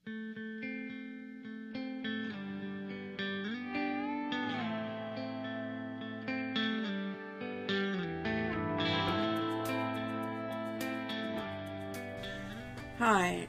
Hi,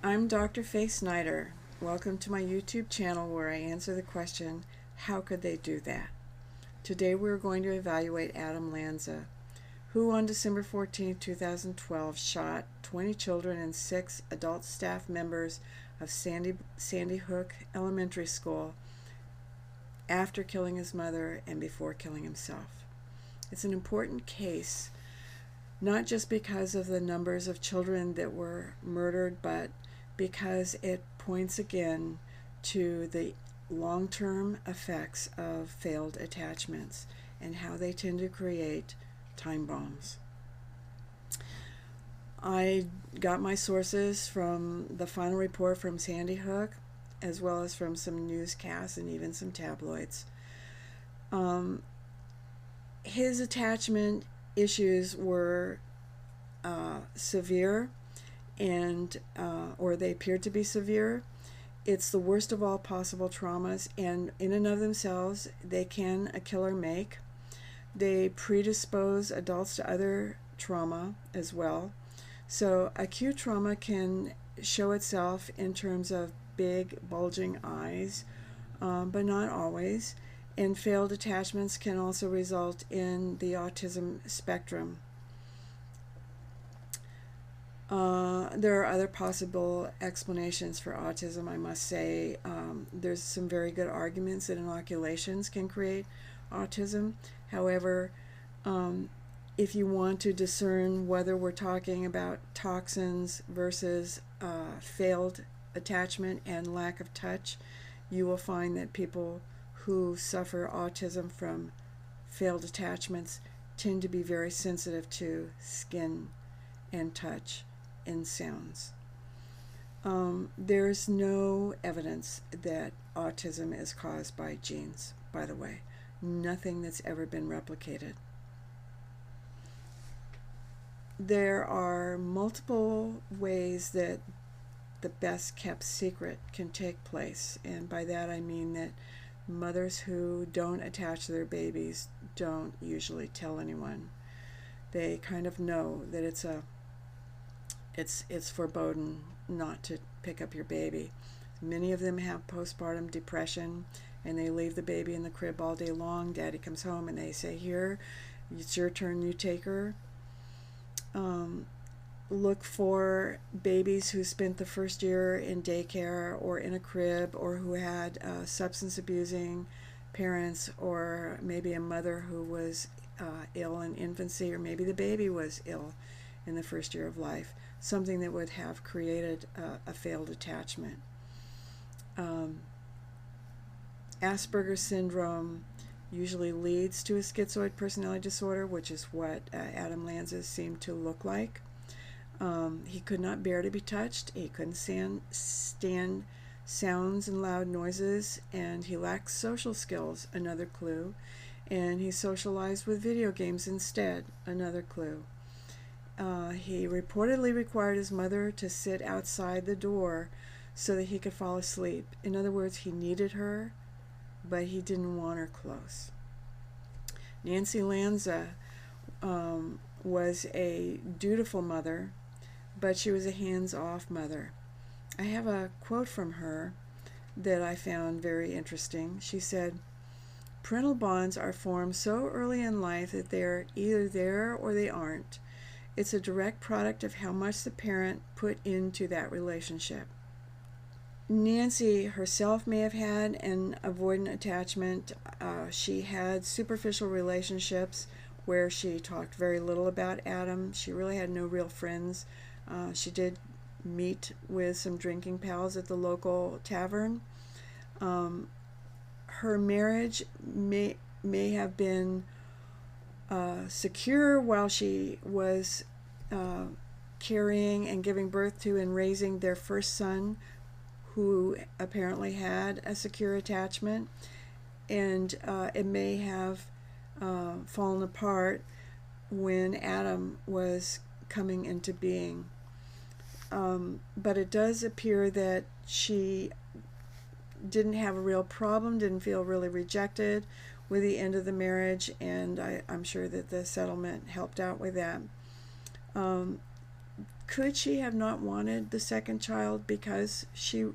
I'm Dr. Faye Snyder. Welcome to my YouTube channel where I answer the question, how could they do that? Today we're going to evaluate Adam Lanza, who on December 14, 2012 shot 20 children and 6 adult staff members of Sandy Hook Elementary School after killing his mother and before killing himself. It's an important case, not just because of the numbers of children that were murdered, but because it points again to the long-term effects of failed attachments and how they tend to create time bombs. I got my sources from the final report from Sandy Hook, as well as from some newscasts and even some tabloids. His attachment issues were severe, and or they appeared to be severe. It's the worst of all possible traumas, and in and of themselves they can a killer make. They predispose adults to other trauma as well. So acute trauma can show itself in terms of big bulging eyes, but not always. And failed attachments can also result in the autism spectrum. There are other possible explanations for autism, I must say. There's some very good arguments that inoculations can create autism. However, if you want to discern whether we're talking about toxins versus failed attachment and lack of touch, you will find that people who suffer autism from failed attachments tend to be very sensitive to skin and touch and sounds. There's no evidence that autism is caused by genes, by the way. Nothing that's ever been replicated. There are multiple ways that the best kept secret can take place, and by that I mean that mothers who don't attach their babies don't usually tell anyone. They kind of know that it's foreboding not to pick up your baby. Many of them have postpartum depression, and they leave the baby in the crib all day long. Daddy comes home and they say, here, it's your turn, you take her. Look for babies who spent the first year in daycare or in a crib, or who had substance abusing parents, or maybe a mother who was ill in infancy, or maybe the baby was ill in the first year of life, something that would have created a failed attachment. Asperger's syndrome usually leads to a schizoid personality disorder, which is what Adam Lanza seemed to look like. He could not bear to be touched. He couldn't stand sounds and loud noises, and he lacked social skills, another clue. And he socialized with video games instead, another clue. He reportedly required his mother to sit outside the door so that he could fall asleep. In other words, he needed her, but he didn't want her close. Nancy Lanza was a dutiful mother, but she was a hands-off mother. I have a quote from her that I found very interesting. She said, "Parental bonds are formed so early in life that they're either there or they aren't. It's a direct product of how much the parent put into that relationship." Nancy herself may have had an avoidant attachment. She had superficial relationships where she talked very little about Adam. She really had no real friends. She did meet with some drinking pals at the local tavern. Her marriage may have been secure while she was carrying and giving birth to and raising their first son, who apparently had a secure attachment, and it may have fallen apart when Adam was coming into being. but it does appear that she didn't have a real problem, didn't feel really rejected with the end of the marriage, and I'm sure that the settlement helped out with that. Could she have not wanted the second child because she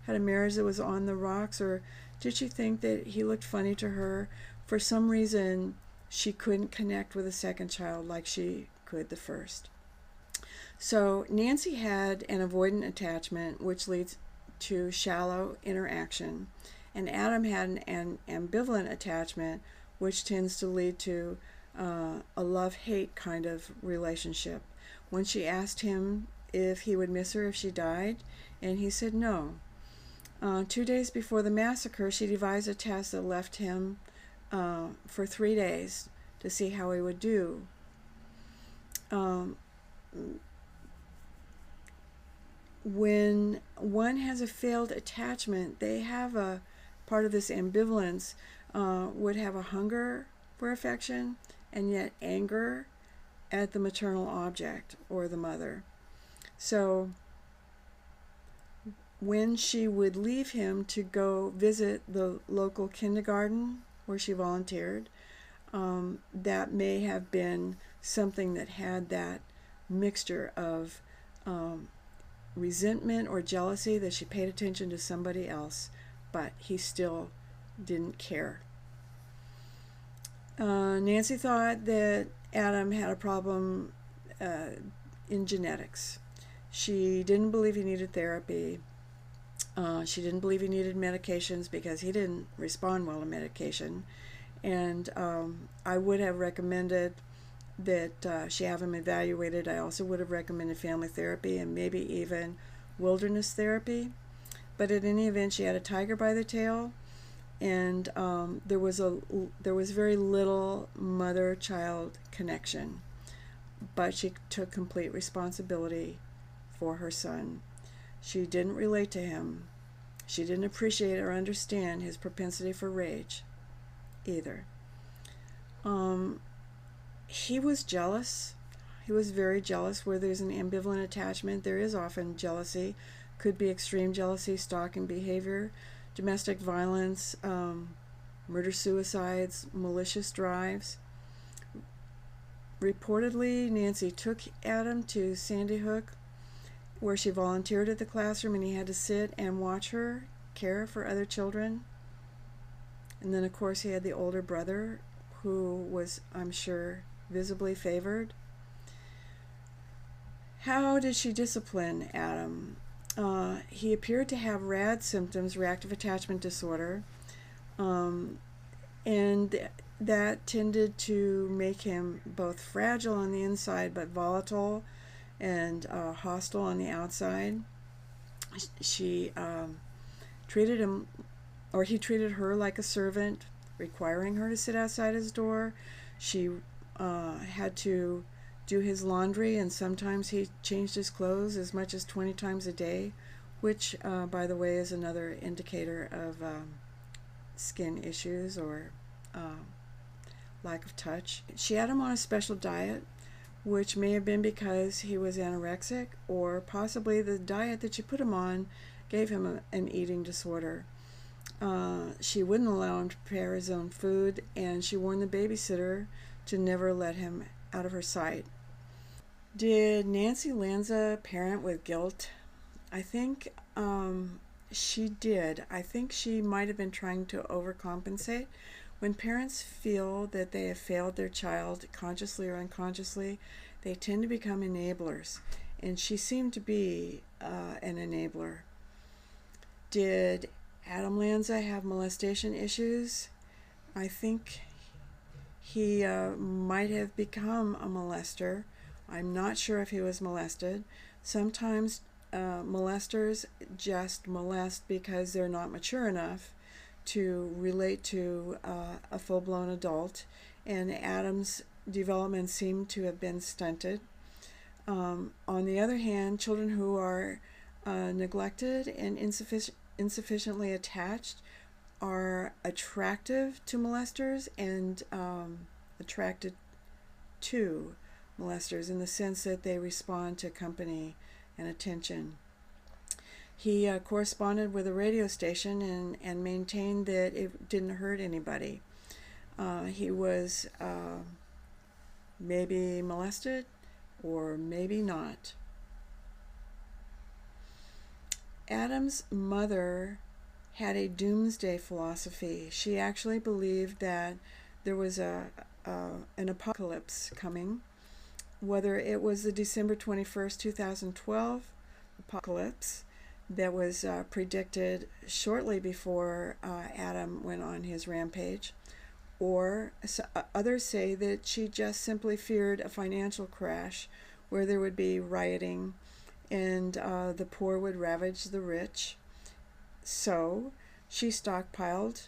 had a marriage that was on the rocks, or did she think that he looked funny to her? For some reason, she couldn't connect with a second child like she could the first. So Nancy had an avoidant attachment, which leads to shallow interaction, and Adam had an ambivalent attachment, which tends to lead to a love-hate kind of relationship. When she asked him if he would miss her if she died, and he said no. 2 days before the massacre, she devised a test that left him for 3 days to see how he would do. When one has a failed attachment, they have a part of this ambivalence, would have a hunger for affection and yet anger at the maternal object or the mother. So when she would leave him to go visit the local kindergarten where she volunteered, that may have been something that had that mixture of resentment or jealousy, that she paid attention to somebody else, but he still didn't care. Nancy thought that Adam had a problem in genetics. She didn't believe he needed therapy. She didn't believe he needed medications because he didn't respond well to medication. And I would have recommended that she have him evaluated. I also would have recommended family therapy and maybe even wilderness therapy. But in any event, she had a tiger by the tail, and there was very little mother-child connection. But she took complete responsibility for her son. She didn't relate to him. She didn't appreciate or understand his propensity for rage either. He was jealous. He was very jealous. Where there's an ambivalent attachment, there is often jealousy. Could be extreme jealousy, stalking behavior, domestic violence, murder-suicides, malicious drives. Reportedly, Nancy took Adam to Sandy Hook, where she volunteered at the classroom, and he had to sit and watch her care for other children. And then, of course, he had the older brother, who was, I'm sure, visibly favored. How did she discipline Adam? He appeared to have RAD symptoms, reactive attachment disorder, and that tended to make him both fragile on the inside but volatile and hostile on the outside. She treated him, or he treated her like a servant, requiring her to sit outside his door. She had to do his laundry, and sometimes he changed his clothes as much as 20 times a day, which, by the way, is another indicator of skin issues or lack of touch. She had him on a special diet, which may have been because he was anorexic, or possibly the diet that she put him on gave him an eating disorder. She wouldn't allow him to prepare his own food, and she warned the babysitter to never let him out of her sight. Did Nancy Lanza parent with guilt? I think she did. I think she might have been trying to overcompensate. When parents feel that they have failed their child, consciously or unconsciously, they tend to become enablers, and she seemed to be an enabler. Did Adam Lanza have molestation issues? I think he might have become a molester. I'm not sure if he was molested. Sometimes molesters just molest because they're not mature enough to relate to a full-blown adult, and Adam's development seemed to have been stunted. On the other hand, children who are neglected and insufficiently attached are attractive to molesters and attracted to molesters in the sense that they respond to company and attention. He corresponded with a radio station and maintained that it didn't hurt anybody. He was maybe molested or maybe not. Adam's mother had a doomsday philosophy. She actually believed that there was an apocalypse coming, whether it was the December 21st, 2012 apocalypse that was predicted shortly before Adam went on his rampage, or others say that she just simply feared a financial crash where there would be rioting and the poor would ravage the rich. So she stockpiled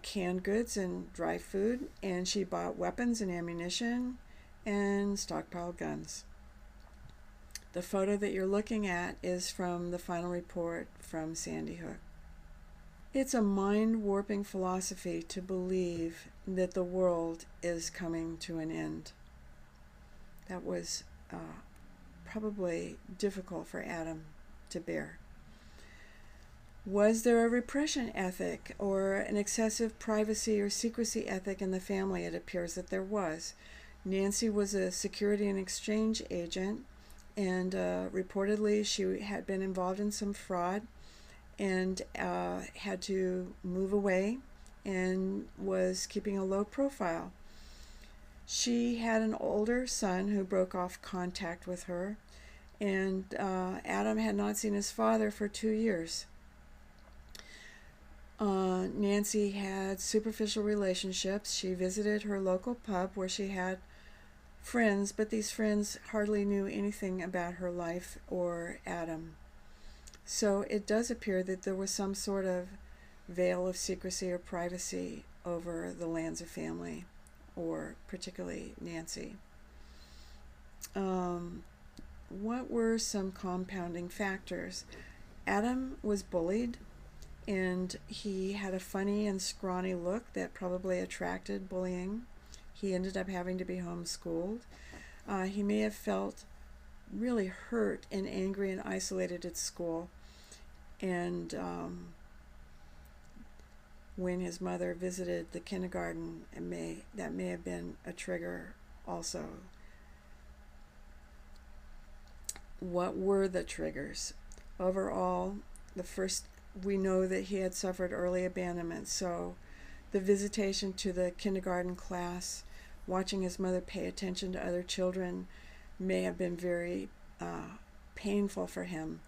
canned goods and dry food, and she bought weapons and ammunition and stockpiled guns. The photo that you're looking at is from the final report from Sandy Hook. It's a mind-warping philosophy to believe that the world is coming to an end. That was probably difficult for Adam to bear. Was there a repression ethic or an excessive privacy or secrecy ethic in the family? It appears that there was. Nancy was a security and exchange agent, and reportedly she had been involved in some fraud and had to move away and was keeping a low profile. She had an older son who broke off contact with her, and Adam had not seen his father for 2 years. Nancy had superficial relationships. She visited her local pub where she had friends, but these friends hardly knew anything about her life or Adam. So it does appear that there was some sort of veil of secrecy or privacy over the Lanza family, or particularly Nancy. What were some compounding factors? Adam was bullied, and he had a funny and scrawny look that probably attracted bullying. He ended up having to be homeschooled. He may have felt really hurt and angry and isolated at school. And when his mother visited the kindergarten, that may have been a trigger also. What were the triggers? Overall, we know that he had suffered early abandonment, so the visitation to the kindergarten class, watching his mother pay attention to other children, may have been very painful for him.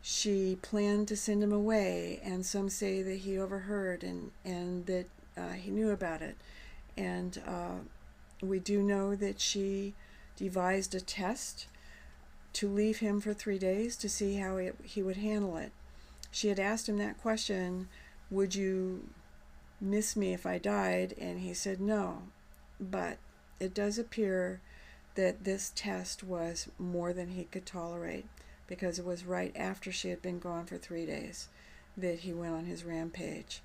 She planned to send him away, and some say that he overheard and that he knew about it. And we do know that she devised a test to leave him for 3 days to see how he would handle it. She had asked him that question, would you miss me if I died? And he said no. But it does appear that this test was more than he could tolerate, because it was right after she had been gone for 3 days that he went on his rampage.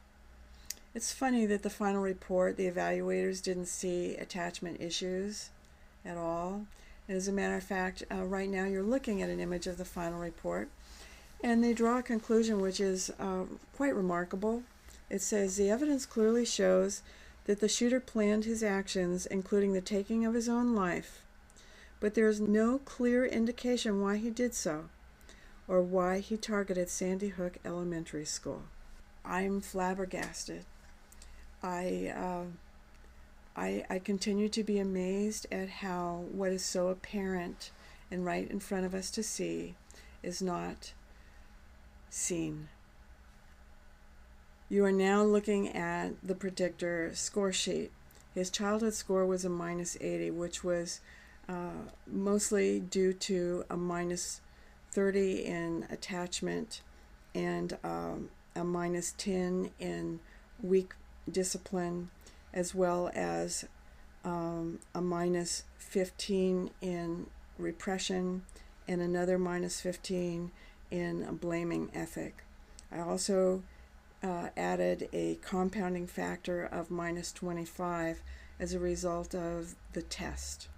It's funny that the final report, the evaluators didn't see attachment issues at all. As a matter of fact, right now you're looking at an image of the final report, and they draw a conclusion which is quite remarkable. It says, the evidence clearly shows that the shooter planned his actions, including the taking of his own life, but there is no clear indication why he did so, or why he targeted Sandy Hook Elementary School. I'm flabbergasted. I continue to be amazed at how what is so apparent and right in front of us to see is not seen. You are now looking at the Predictor score sheet. His childhood score was a -80, which was mostly due to a -30 in attachment and a -10 in weak discipline, as well as a -15 in repression and another -15 in a blaming ethic. I also added a compounding factor of -25 as a result of the test,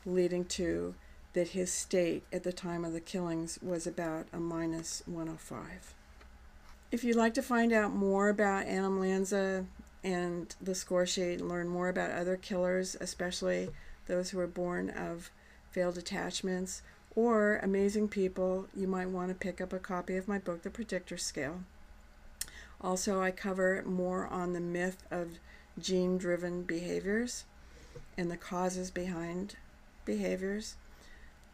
leading to that his state at the time of the killings was about a -105. If you'd like to find out more about Adam Lanza and the score sheet and learn more about other killers, especially those who were born of failed attachments or amazing people, you might want to pick up a copy of my book, The Predictor Scale. Also, I cover more on the myth of gene-driven behaviors and the causes behind behaviors.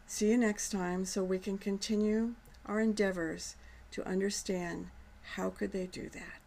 See you next time so we can continue our endeavors to understand how could they do that.